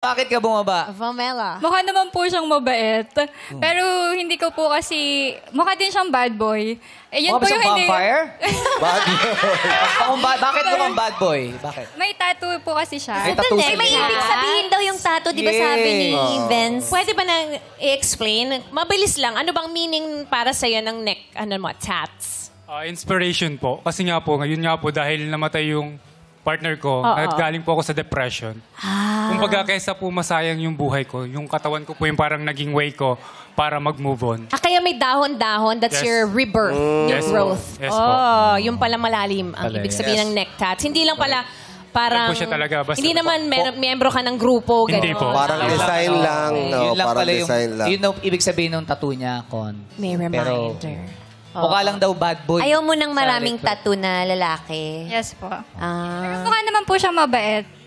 Bakit ka bumaba? Vamela. Mukha naman po siyang mabait. Pero hindi ko po kasi... Mukha din siyang bad boy. Eh, yun Mukha ba po yung siyang hindi... vampire? Bad Bakit mukhang bad boy? Bakit? May tattoo po kasi siya. May tattoo Sandali, may siya. ibig sabihin daw yung tattoo, di ba Yes. sabi ni Vince? Pwede ba nang i-explain? Mabilis lang. Ano bang meaning para sa'yo ng neck, tats? Inspiration po. Kasi nga po, ngayon nga po, dahil namatay yung partner ko, galing po ako sa depression. Kumbaga, kaysa po masayang yung buhay ko, yung katawan ko po yung parang naging way ko para mag-move on. Kaya may dahon-dahon, that's Yes. your rebirth, new Yes po. growth. Yes po. Yung pala malalim ang ibig sabihin ng neck tats. Hindi lang pala parang... Yan po siya talaga, basta- hindi naman miyembro ka ng grupo. Hindi ganun. po. Parang design lang. Yun lang Parang pala design lang. yun ang ibig sabihin ng tattoo niya, Con. May Pero reminder. mukha lang daw bad boy. Ayaw mo ng maraming tattoo na lalaki. Yes po. Ah. Mukha naman po siyang mabait.